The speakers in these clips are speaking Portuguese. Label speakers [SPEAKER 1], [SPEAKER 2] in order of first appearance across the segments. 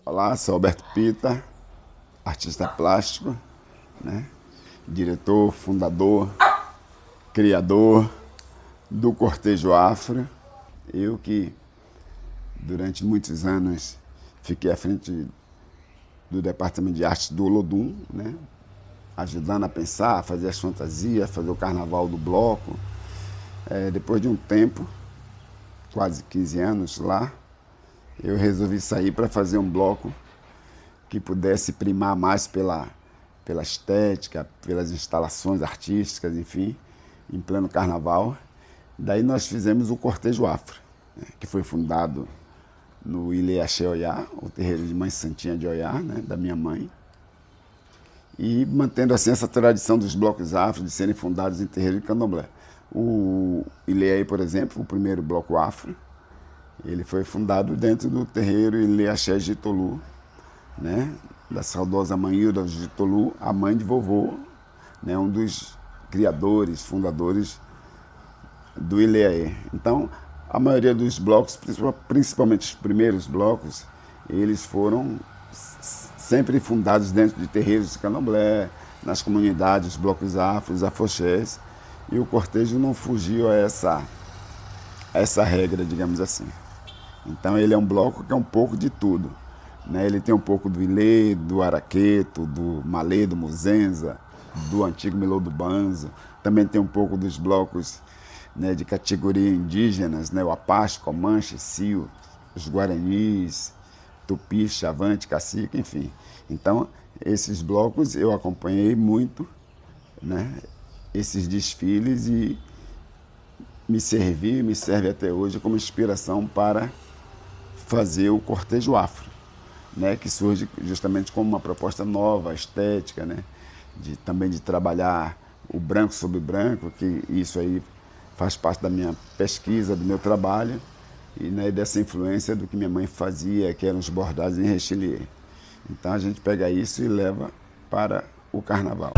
[SPEAKER 1] Olá, sou Alberto Pita, artista plástico, né? Diretor, fundador, criador do Cortejo Afro. Eu que durante muitos anos fiquei à frente do departamento de arte do Olodum, né? Ajudando a pensar, a fazer as fantasias, fazer o carnaval do bloco. Depois de um tempo, quase 15 anos lá, eu resolvi sair para fazer um bloco que pudesse primar mais pela estética, pelas instalações artísticas, enfim, em pleno carnaval. Daí nós fizemos o Cortejo Afro, né, que foi fundado no Ilê Axé Oiá, o terreiro de Mãe Santinha de Oiá, né, da minha mãe. E mantendo assim essa tradição dos blocos afro de serem fundados em terreiro de candomblé. O Ilê, por exemplo, o primeiro bloco afro, ele foi fundado dentro do terreiro Ilê Axé Gitolu, né, da saudosa mãe Hilda Gitolu, a mãe de vovô, né, um dos criadores, fundadores do Ilê. Então, a maioria dos blocos, principalmente os primeiros blocos, eles foram sempre fundados dentro de terreiros de candomblé, nas comunidades, os blocos afros, afoxés, e o cortejo não fugiu a essa regra, digamos assim. Então ele é um bloco que é um pouco de tudo, né? Ele tem um pouco do Ilê, do Araqueto, do Malê, do Muzenza, do antigo Melô do Banzo. Também tem um pouco dos blocos, né, de categoria indígenas, né? O Apache, Comanche, Cio, os Guaranis, Tupi, Chavante, Cacique, enfim. Então, esses blocos eu acompanhei muito, né, esses desfiles, e me serve até hoje como inspiração para fazer o Cortejo Afro, né, que surge justamente como uma proposta nova, estética, né, também de trabalhar o branco sobre branco, que isso aí faz parte da minha pesquisa, do meu trabalho, e, né, dessa influência do que minha mãe fazia, que eram os bordados em rechelier. Então a gente pega isso e leva para o carnaval.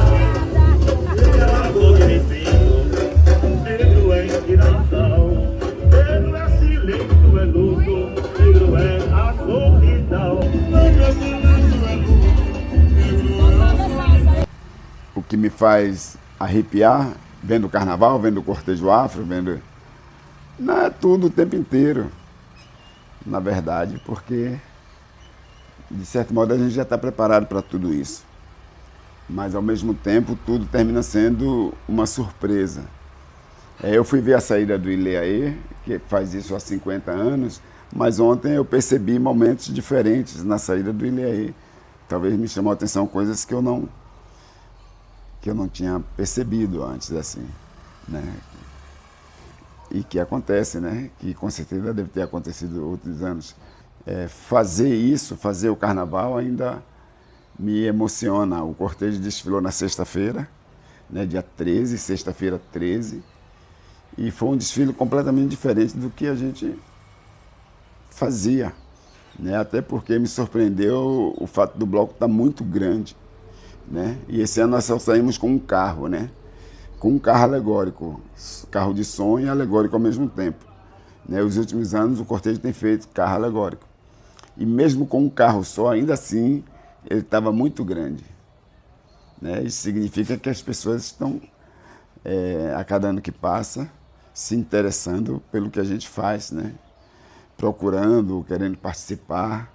[SPEAKER 1] O que me faz arrepiar, vendo o carnaval, vendo o cortejo afro, vendo... Não, é tudo o tempo inteiro, na verdade, porque, de certo modo, a gente já está preparado para tudo isso. Mas, ao mesmo tempo, tudo termina sendo uma surpresa. Eu fui ver a saída do Ilê, que faz isso há 50 anos, mas ontem eu percebi momentos diferentes na saída do Ilê. Talvez me chamou a atenção coisas que eu não tinha percebido antes, assim, né? E que acontece, né? Que com certeza deve ter acontecido outros anos. Fazer isso, fazer o carnaval, ainda me emociona. O cortejo desfilou na sexta-feira, né, dia 13, sexta-feira 13, e foi um desfile completamente diferente do que a gente fazia, né? Até porque me surpreendeu o fato do bloco estar muito grande, né? E esse ano nós só saímos com um carro, né? Com um carro alegórico, carro de som e alegórico ao mesmo tempo, né? Os últimos anos o cortejo tem feito carro alegórico. E mesmo com um carro só, ainda assim, ele estava muito grande, né? Isso significa que as pessoas estão, a cada ano que passa, se interessando pelo que a gente faz, né? Procurando, querendo participar.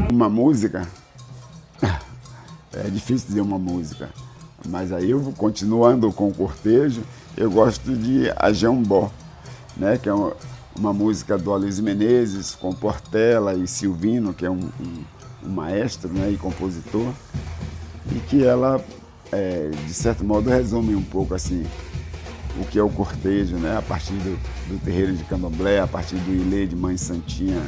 [SPEAKER 1] Uma música, é difícil dizer uma música, mas aí eu continuando com o cortejo, eu gosto de Ajambó, né, que é uma música do Aloysio Menezes, com Portela e Silvino, que é um maestro, né, e compositor, e que ela, de certo modo, resume um pouco assim o que é o cortejo, né, a partir do terreiro de candomblé, a partir do Ilê de Mãe Santinha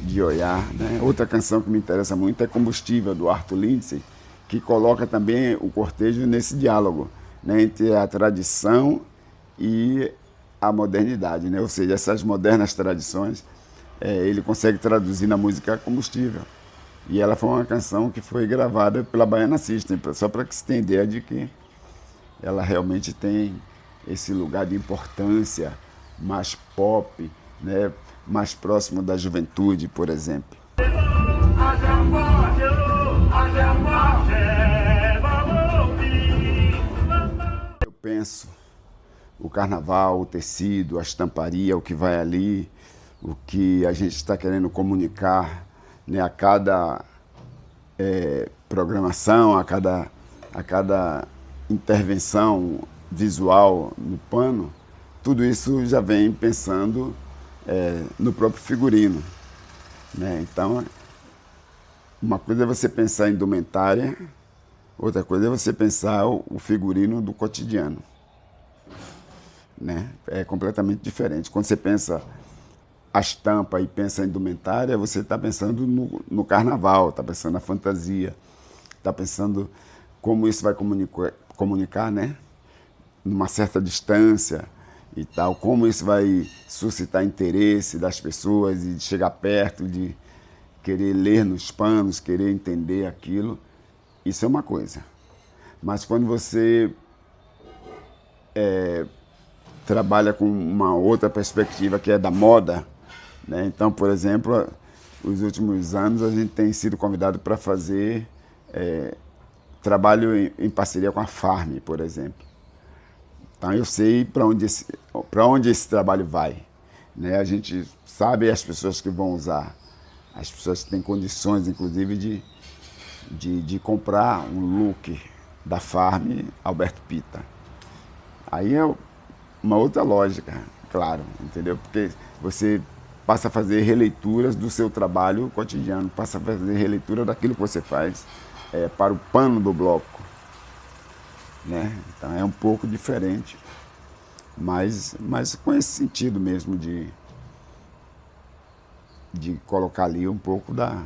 [SPEAKER 1] de Oiá, né? Outra canção que me interessa muito é Combustível, do Arthur Lindsay, que coloca também o cortejo nesse diálogo, né, entre a tradição e a modernidade, né? Ou seja, essas modernas tradições, ele consegue traduzir na música Combustível, E ela foi uma canção que foi gravada pela Baiana System, só para que se tenha ideia de que ela realmente tem esse lugar de importância mais pop, né, mais próximo da juventude, por exemplo. Eu penso o carnaval, o tecido, a estamparia, o que vai ali, o que a gente está querendo comunicar, né, a cada programação, a cada intervenção visual no pano, tudo isso já vem pensando no próprio figurino, né? Então, uma coisa é você pensar em indumentária, outra coisa é você pensar o figurino do cotidiano, né? É completamente diferente. Quando você pensa a estampa e pensa em indumentária, você está pensando no carnaval, está pensando na fantasia, está pensando como isso vai comunicar, né? Numa certa distância e tal, como isso vai suscitar interesse das pessoas e de chegar perto, de querer ler nos panos, querer entender aquilo. Isso é uma coisa. Mas quando você trabalha com uma outra perspectiva, que é da moda, né? Então, por exemplo, nos últimos anos a gente tem sido convidado para fazer trabalho em parceria com a Farm, por exemplo. Então eu sei para onde esse trabalho vai, né? A gente sabe as pessoas que vão usar, as pessoas que têm condições, inclusive, de comprar um look da Farm Alberto Pita. Aí é uma outra lógica, claro, entendeu? Porque você passa a fazer releituras do seu trabalho cotidiano, passa a fazer releitura daquilo que você faz para o pano do bloco, né? Então é um pouco diferente, mas com esse sentido mesmo de colocar ali um pouco da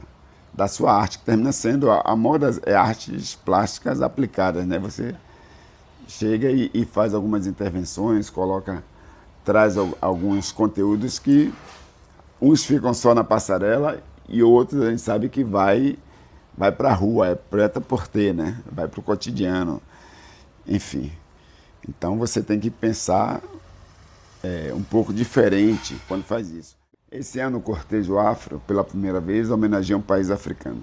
[SPEAKER 1] sua arte, que termina sendo, a moda é artes plásticas aplicadas, né? Você chega e faz algumas intervenções, traz alguns conteúdos que uns ficam só na passarela e outros a gente sabe que vai para a rua, é prêt-à-porter, né? Vai para o cotidiano, enfim. Então você tem que pensar um pouco diferente quando faz isso. Esse ano o Cortejo Afro, pela primeira vez, homenageia um país africano,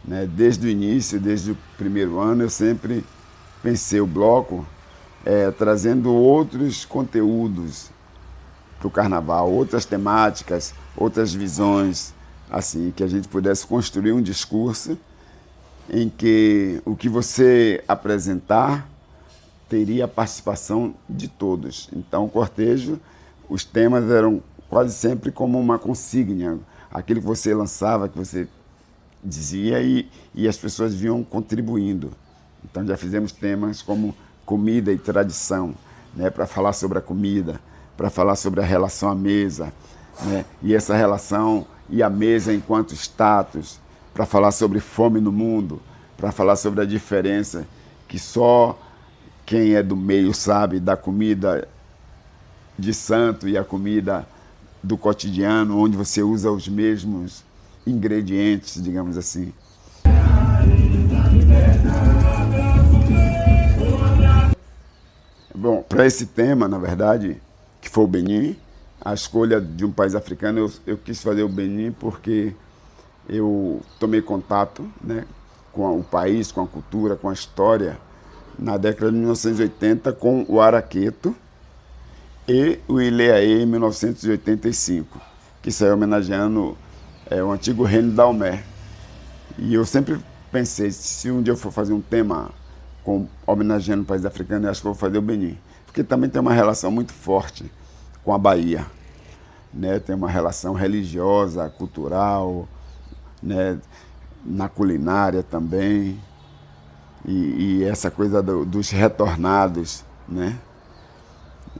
[SPEAKER 1] né? Desde o início, desde o primeiro ano, eu sempre pensei o bloco trazendo outros conteúdos para o carnaval, outras temáticas, outras visões, assim, que a gente pudesse construir um discurso em que o que você apresentar teria a participação de todos. Então, o cortejo, os temas eram quase sempre como uma consigna, aquilo que você lançava, que você dizia e as pessoas vinham contribuindo. Então, já fizemos temas como comida e tradição, né, para falar sobre a comida, para falar sobre a relação à mesa, né, e essa relação e a mesa enquanto status, para falar sobre fome no mundo, para falar sobre a diferença que só quem é do meio sabe da comida de santo e a comida do cotidiano, onde você usa os mesmos ingredientes, digamos assim. Bom, para esse tema, na verdade, que foi o Benin, a escolha de um país africano, eu quis fazer o Benin porque eu tomei contato, né, com o país, com a cultura, com a história, na década de 1980 com o Araqueto e o Ileaê em 1985, que saiu homenageando o antigo reino da Daomé. E eu sempre pensei, se um dia eu for fazer um tema homenageando o país africano, eu acho que eu vou fazer o Benin, porque também tem uma relação muito forte com a Bahia, né? Tem uma relação religiosa, cultural, né? Na culinária também, e essa coisa dos retornados, né?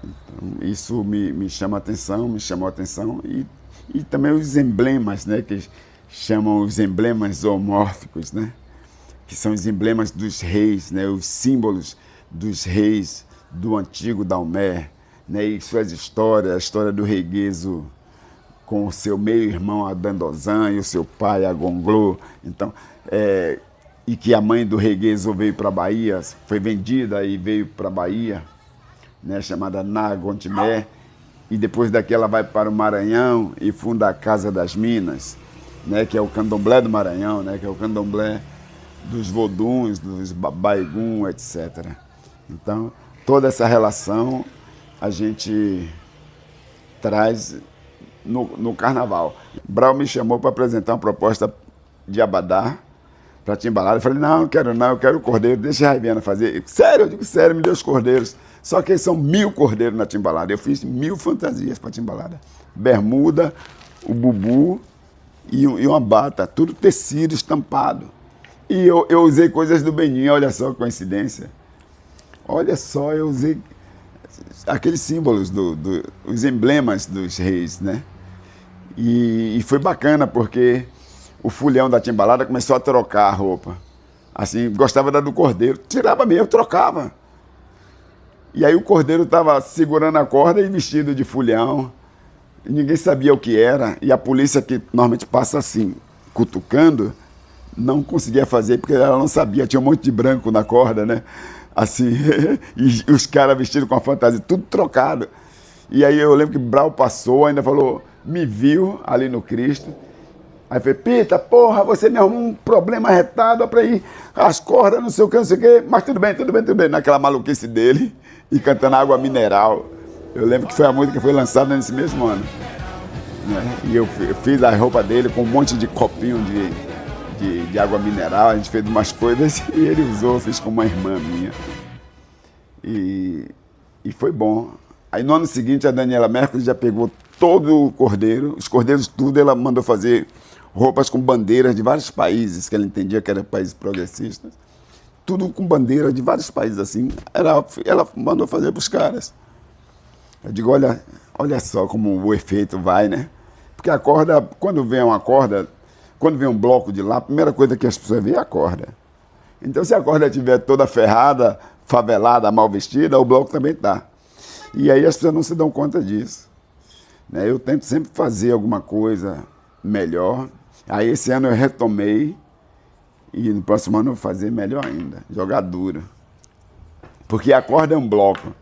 [SPEAKER 1] Então, isso me chama atenção, me chamou a atenção, e também os emblemas, né? Que chamam os emblemas zoomórficos, né? Que são os emblemas dos reis, né? Os símbolos dos reis do antigo Daomé, né? E suas histórias, a história do reguezo com o seu meio-irmão, a Dandozan, e o seu pai, a Gonglô. Então, e que a mãe do Reguezo veio para a Bahia, foi vendida e veio para a Bahia, né, chamada Nagontimé, e depois daqui ela vai para o Maranhão e funda a Casa das Minas, né, que é o candomblé do Maranhão, né, que é o candomblé dos voduns, dos baigum, etc. Então, toda essa relação a gente traz no carnaval. Brau me chamou para apresentar uma proposta de abadá para Timbalada. Eu falei, não quero não, eu quero o cordeiro, deixa a Raiviana fazer. Sério, eu digo sério, me deu os cordeiros. Só que são 1000 cordeiros na Timbalada. Eu fiz 1000 fantasias para Timbalada. Bermuda, o bubu e uma bata, tudo tecido, estampado. E eu usei coisas do Benin, olha só que coincidência. Olha só, eu usei aqueles símbolos, os emblemas dos reis, né? E foi bacana, porque o fulhão da Timbalada começou a trocar a roupa. Assim, gostava da do cordeiro. Tirava mesmo, trocava. E aí o cordeiro estava segurando a corda e vestido de fulhão. E ninguém sabia o que era. E a polícia, que normalmente passa assim, cutucando, não conseguia fazer, porque ela não sabia. Tinha um monte de branco na corda, né? Assim, e os caras vestidos com a fantasia, tudo trocado. E aí eu lembro que Brau passou, ainda falou, me viu ali no Cristo. Aí falei, Pita, porra, você me arrumou um problema retado para ir, as cordas, não sei o que, não sei o que, mas tudo bem, tudo bem, tudo bem, naquela maluquice dele, e cantando Água Mineral. Eu lembro que foi a música que foi lançada nesse mesmo ano, né? E eu fiz a roupa dele com um monte de copinho de água mineral, a gente fez umas coisas e ele usou, fiz com uma irmã minha. E foi bom. Aí no ano seguinte a Daniela Mercury já pegou todo o cordeiro, os cordeiros tudo, ela mandou fazer roupas com bandeiras de vários países, que ela entendia que eram países progressistas. Tudo com bandeira de vários países assim. Ela mandou fazer para os caras. Eu digo, olha só como o efeito vai, né? Porque a corda, quando vem um bloco de lá, a primeira coisa que as pessoas veem é a corda. Então, se a corda estiver toda ferrada, favelada, mal vestida, o bloco também está. E aí as pessoas não se dão conta disso, né? Eu tento sempre fazer alguma coisa melhor. Aí esse ano eu retomei e no próximo ano eu vou fazer melhor ainda, jogar duro. Porque a corda é um bloco.